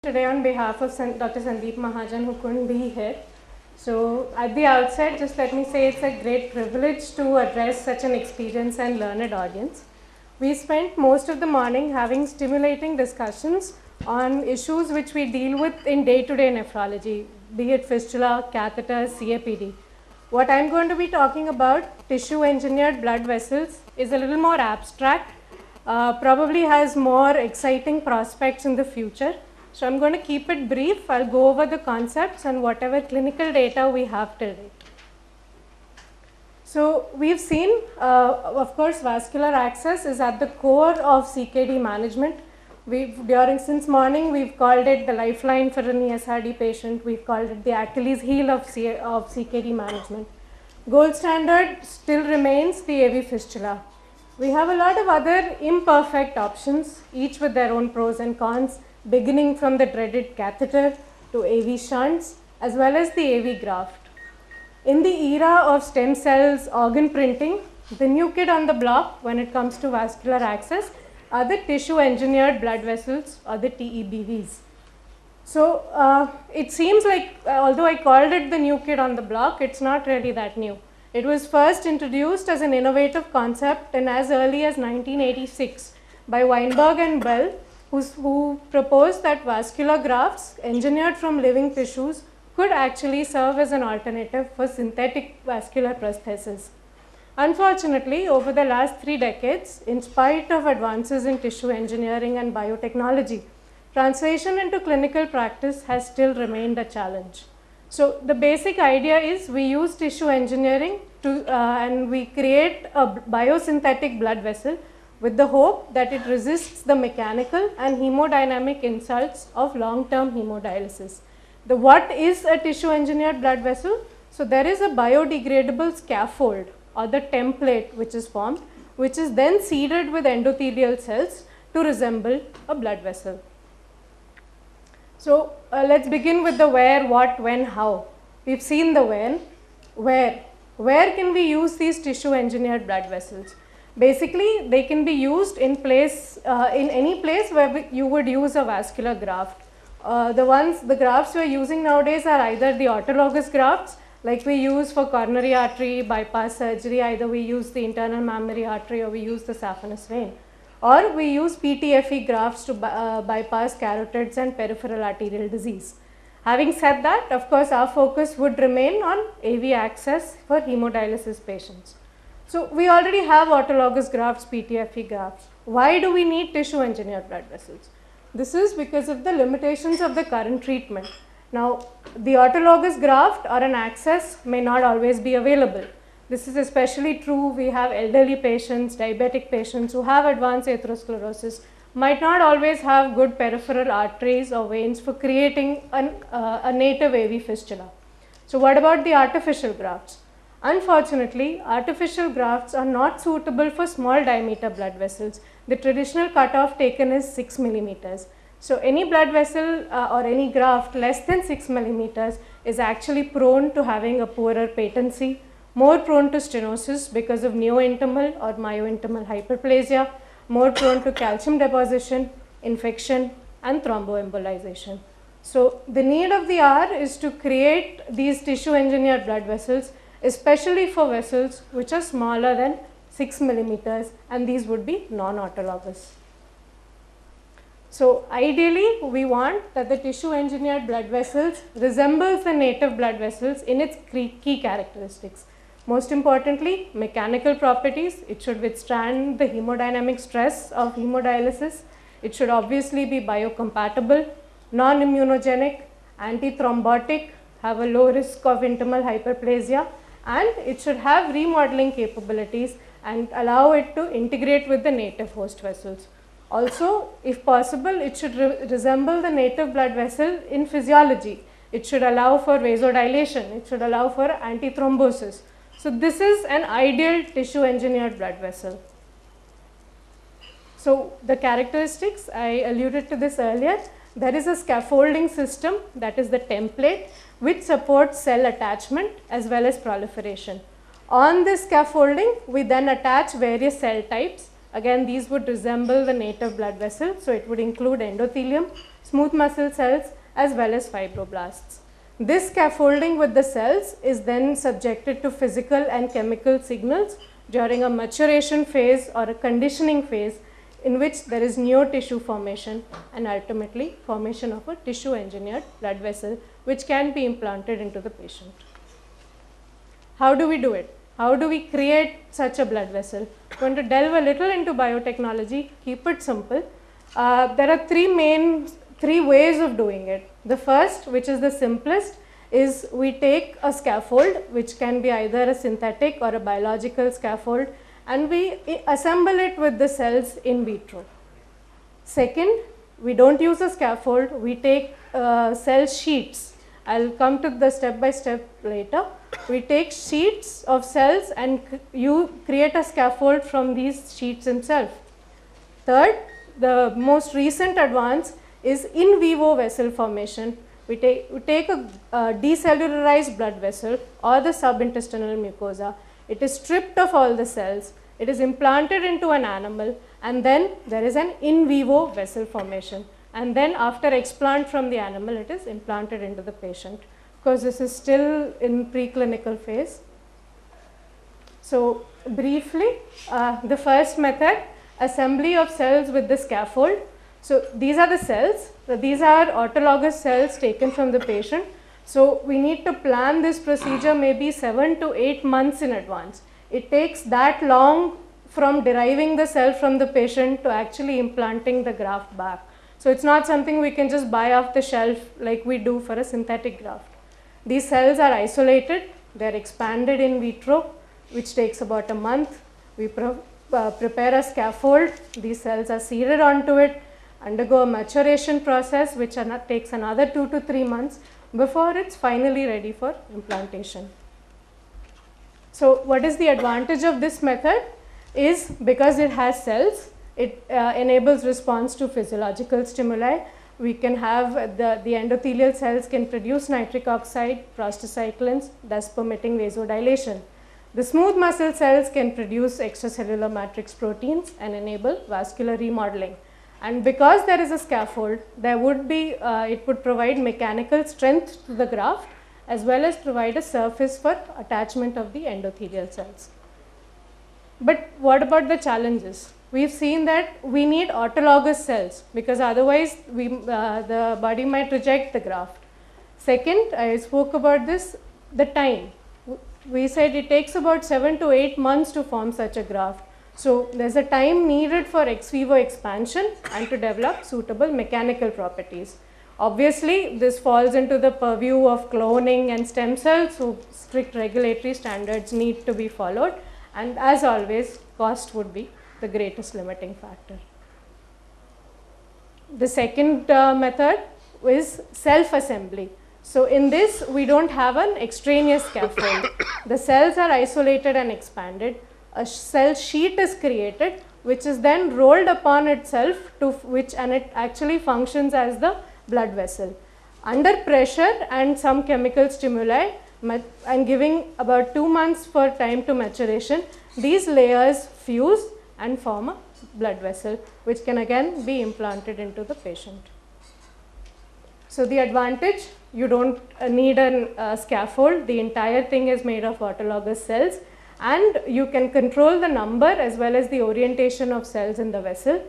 Today on behalf of Dr. Sandeep Mahajan, who couldn't be here. So at the outset, just let me say it's a great privilege to address such an experienced and learned audience. We spent most of the morning having stimulating discussions on issues which we deal with in day-to-day nephrology, be it fistula, catheters, CAPD. What I'm going to be talking about, tissue-engineered blood vessels, is a little more abstract, probably has more exciting prospects in the future. So I'm going to keep it brief. I'll go over the concepts and whatever clinical data we have till date. So we've seen, of course, vascular access is at the core of CKD management. Since morning, we've called it the lifeline for an ESRD patient. We've called it the Achilles heel of CKD management. Gold standard still remains the AV fistula. We have a lot of other imperfect options, each with their own pros and cons, beginning from the dreaded catheter to AV shunts, as well as the AV graft. In the era of stem cells organ printing, the new kid on the block when it comes to vascular access are the tissue engineered blood vessels, or the TEBVs. So it seems like, although I called it the new kid on the block, it's not really that new. It was first introduced as an innovative concept and as early as 1986 by Weinberg and Bell, who proposed that vascular grafts engineered from living tissues could actually serve as an alternative for synthetic vascular prosthesis. Unfortunately, over the last 3 decades, in spite of advances in tissue engineering and biotechnology, translation into clinical practice has still remained a challenge. So the basic idea is we use tissue engineering and we create a biosynthetic blood vessel with the hope that it resists the mechanical and hemodynamic insults of long-term hemodialysis. What is a tissue engineered blood vessel? So there is a biodegradable scaffold or the template which is formed, which is then seeded with endothelial cells to resemble a blood vessel. So let's begin with the where, what, when, how. We've seen the when. Where can we use these tissue engineered blood vessels? Basically, they can be used in any place where you would use a vascular graft. The grafts we are using nowadays are either the autologous grafts, like we use for coronary artery bypass surgery, either we use the internal mammary artery or we use the saphenous vein. Or we use PTFE grafts to bypass carotids and peripheral arterial disease. Having said that, of course, our focus would remain on AV access for hemodialysis patients. So we already have autologous grafts, PTFE grafts. Why do we need tissue engineered blood vessels? This is because of the limitations of the current treatment. Now, the autologous graft or an access may not always be available. This is especially true. We have elderly patients, diabetic patients who have advanced atherosclerosis, might not always have good peripheral arteries or veins for creating a native AV fistula. So what about the artificial grafts? Unfortunately, artificial grafts are not suitable for small diameter blood vessels. The traditional cutoff taken is 6 millimeters. So any blood vessel or any graft less than 6 millimeters is actually prone to having a poorer patency, more prone to stenosis because of neointimal or myointimal hyperplasia, more prone to calcium deposition, infection, and thromboembolization. So the need of the hour is to create these tissue engineered blood vessels, especially for vessels which are smaller than 6 millimeters, and these would be non-autologous. So ideally, we want that the tissue engineered blood vessels resembles the native blood vessels in its key characteristics. Most importantly, mechanical properties. It should withstand the hemodynamic stress of hemodialysis. It should obviously be biocompatible, non-immunogenic, antithrombotic, have a low risk of intimal hyperplasia, and it should have remodeling capabilities and allow it to integrate with the native host vessels. Also, if possible, it should resemble the native blood vessel in physiology. It should allow for vasodilation. It should allow for antithrombosis. So this is an ideal tissue engineered blood vessel. So the characteristics, I alluded to this earlier. There is a scaffolding system, that is the template, which supports cell attachment as well as proliferation. On this scaffolding, we then attach various cell types. Again, these would resemble the native blood vessel, so it would include endothelium, smooth muscle cells as well as fibroblasts. This scaffolding with the cells is then subjected to physical and chemical signals during a maturation phase or a conditioning phase in which there is neo-tissue formation and ultimately formation of a tissue engineered blood vessel which can be implanted into the patient. How do we do it? How do we create such a blood vessel? I'm going to delve a little into biotechnology, keep it simple. There are three ways of doing it. The first, which is the simplest, is we take a scaffold which can be either a synthetic or a biological scaffold and we assemble it with the cells in vitro. Second, we don't use a scaffold, we take cell sheets. I'll come to the step by step later. We take sheets of cells and you create a scaffold from these sheets themselves. Third, the most recent advance is in vivo vessel formation. We take a decellularized blood vessel or the subintestinal mucosa. It is stripped of all the cells. It is implanted into an animal and then there is an in vivo vessel formation. And then after explant from the animal, it is implanted into the patient. Because this is still in preclinical phase. So briefly, the first method, assembly of cells with the scaffold. So these are the cells. So these are autologous cells taken from the patient. So we need to plan this procedure maybe 7 to 8 months in advance. It takes that long from deriving the cell from the patient to actually implanting the graft back. So it's not something we can just buy off the shelf like we do for a synthetic graft. These cells are isolated, they are expanded in vitro, which takes about a month. We prepare a scaffold, these cells are seeded onto it, undergo a maturation process which takes another 2 to 3 months before it's finally ready for implantation. So what is the advantage of this method is because it has cells, it enables response to physiological stimuli. We can have the endothelial cells can produce nitric oxide, prostacyclins, thus permitting vasodilation. The smooth muscle cells can produce extracellular matrix proteins and enable vascular remodeling. And because there is a scaffold, there would be, it would provide mechanical strength to the graft as well as provide a surface for attachment of the endothelial cells. But what about the challenges? We've seen that we need autologous cells because otherwise the body might reject the graft. Second, I spoke about this, the time. We said it takes about 7 to 8 months to form such a graft. So there's a time needed for ex vivo expansion and to develop suitable mechanical properties. Obviously, this falls into the purview of cloning and stem cells, so strict regulatory standards need to be followed. And as always, cost would be the greatest limiting factor. The second method is self-assembly. So in this, we don't have an extraneous scaffold. The cells are isolated and expanded. A cell sheet is created, which is then rolled upon itself and it actually functions as the blood vessel. Under pressure and some chemical stimuli, and giving about 2 months for time to maturation, these layers fuse and form a blood vessel, which can again be implanted into the patient. So the advantage, you don't need a scaffold, the entire thing is made of autologous cells and you can control the number as well as the orientation of cells in the vessel.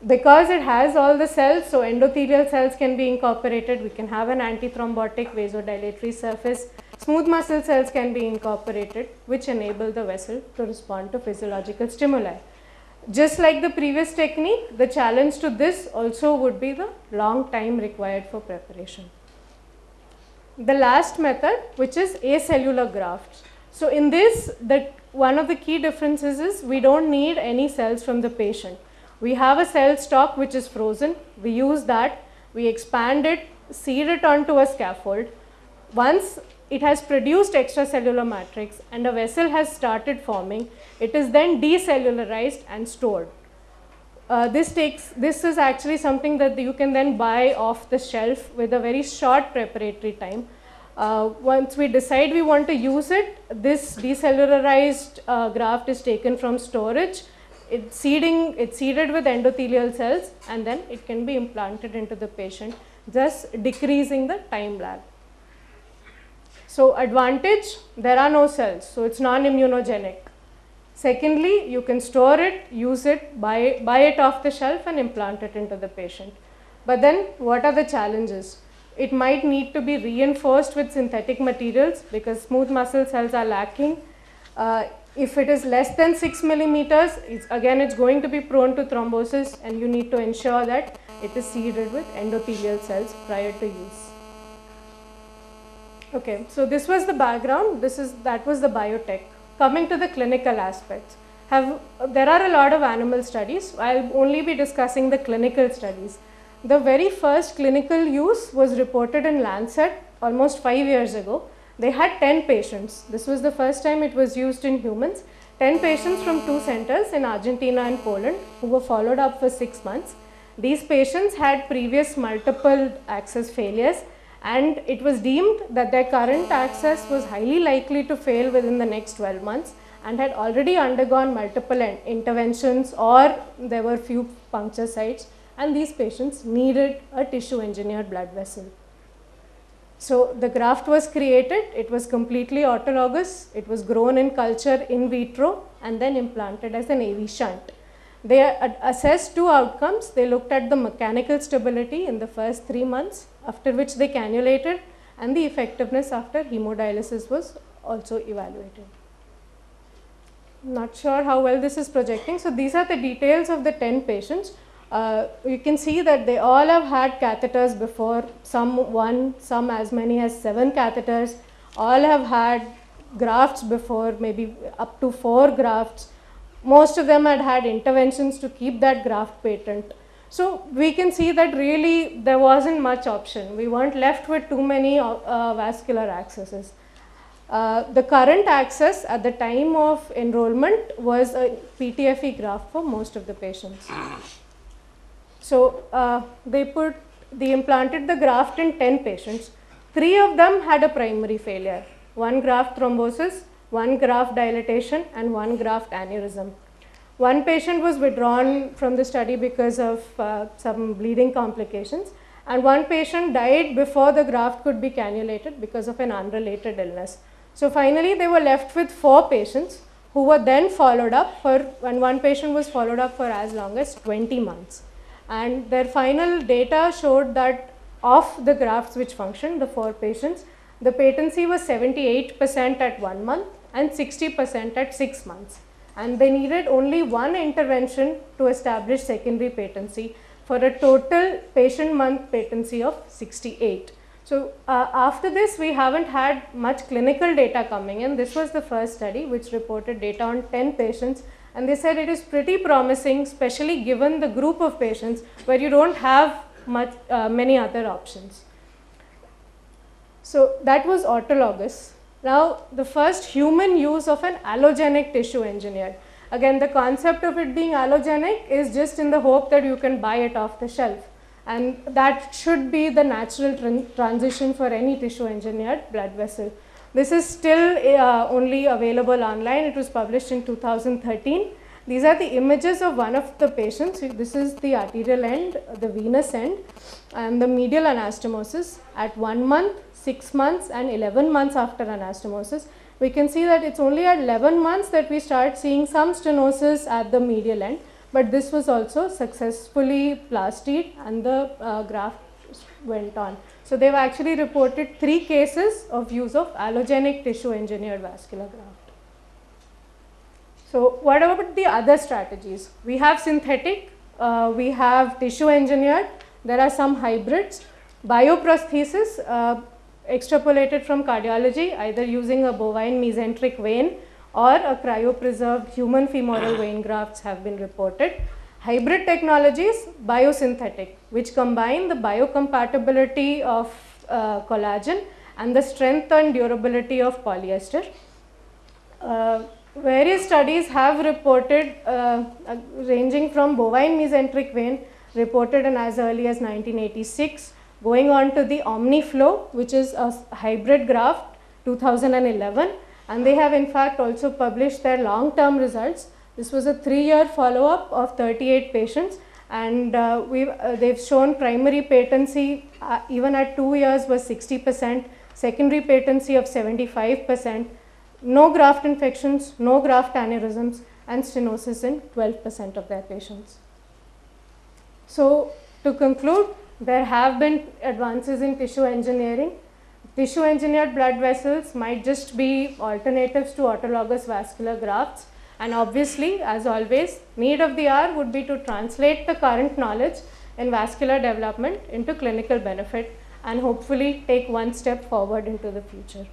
Because it has all the cells, so endothelial cells can be incorporated, we can have an antithrombotic vasodilatory surface, smooth muscle cells can be incorporated, which enable the vessel to respond to physiological stimuli. Just like the previous technique, the challenge to this also would be the long time required for preparation. The last method, which is acellular grafts. So in this, one of the key differences is we don't need any cells from the patient. We have a cell stock which is frozen, we use that, we expand it, seed it onto a scaffold. Once it has produced extracellular matrix and a vessel has started forming, it is then decellularized and stored. This is actually something that you can then buy off the shelf with a very short preparatory time. Once we decide we want to use it, this decellularized graft is taken from storage, it's seeded with endothelial cells, and then it can be implanted into the patient, thus decreasing the time lag. So advantage, there are no cells, so it's non-immunogenic. Secondly, you can store it, use it, buy it off the shelf and implant it into the patient. But then what are the challenges? It might need to be reinforced with synthetic materials because smooth muscle cells are lacking. If it is less than 6 millimeters, it's going to be prone to thrombosis, and you need to ensure that it is seeded with endothelial cells prior to use. Okay, so this was the background. That was the biotech. Coming to the clinical aspects, there are a lot of animal studies. I'll only be discussing the clinical studies. The very first clinical use was reported in Lancet almost 5 years ago. They had 10 patients. This was the first time it was used in humans. 10 patients from 2 centers in Argentina and Poland who were followed up for 6 months. These patients had previous multiple access failures, and it was deemed that their current access was highly likely to fail within the next 12 months and had already undergone multiple interventions, or there were few puncture sites, and these patients needed a tissue engineered blood vessel. So the graft was created, it was completely autologous, it was grown in culture in vitro and then implanted as an AV shunt. They assessed 2 outcomes. They looked at the mechanical stability in the first 3 months, after which they cannulated, and the effectiveness after hemodialysis was also evaluated. Not sure how well this is projecting. So these are the details of the 10 patients. You can see that they all have had catheters before, some 1, some as many as 7 catheters, all have had grafts before, maybe up to 4 grafts. Most of them had had interventions to keep that graft patent. So we can see that really there wasn't much option. We weren't left with too many vascular accesses. The current access at the time of enrollment was a PTFE graft for most of the patients. So they implanted the graft in 10 patients. 3 of them had a primary failure, 1 graft thrombosis, 1 graft dilatation, and 1 graft aneurysm. 1 patient was withdrawn from the study because of some bleeding complications, and 1 patient died before the graft could be cannulated because of an unrelated illness. So finally they were left with 4 patients who were then followed up and 1 patient was followed up for as long as 20 months. And their final data showed that of the grafts which functioned, the 4 patients, the patency was 78% at 1 month and 60% at 6 months. And they needed only 1 intervention to establish secondary patency for a total patient month patency of 68. So after this, we haven't had much clinical data coming in. This was the first study which reported data on 10 patients, and they said it is pretty promising, especially given the group of patients where you don't have many other options. So that was autologous. Now the first human use of an allogenic tissue engineered. Again, the concept of it being allogenic is just in the hope that you can buy it off the shelf, and that should be the natural transition for any tissue engineered blood vessel. This is still only available online. It was published in 2013. These are the images of one of the patients. This is the arterial end, the venous end, and the medial anastomosis at 1 month, 6 months and 11 months after anastomosis. We can see that it's only at 11 months that we start seeing some stenosis at the medial end, but this was also successfully plastied and the graft went on. So they've actually reported 3 cases of use of allogenic tissue engineered vascular graft. So what about the other strategies? We have synthetic, we have tissue engineered, there are some hybrids, bioprosthesis, extrapolated from cardiology, either using a bovine mesenteric vein or a cryopreserved human femoral vein grafts have been reported. Hybrid technologies, biosynthetic, which combine the biocompatibility of collagen and the strength and durability of polyester. Various studies have reported, ranging from bovine mesenteric vein, reported in as early as 1986, going on to the OmniFlow, which is a hybrid graft, 2011, and they have in fact also published their long-term results. This was a 3-year follow-up of 38 patients, and they've shown primary patency even at 2 years was 60%, secondary patency of 75%, no graft infections, no graft aneurysms, and stenosis in 12% of their patients. So to conclude, there have been advances in tissue engineering. Tissue engineered blood vessels might just be alternatives to autologous vascular grafts, and obviously, as always, need of the hour would be to translate the current knowledge in vascular development into clinical benefit and hopefully take one step forward into the future.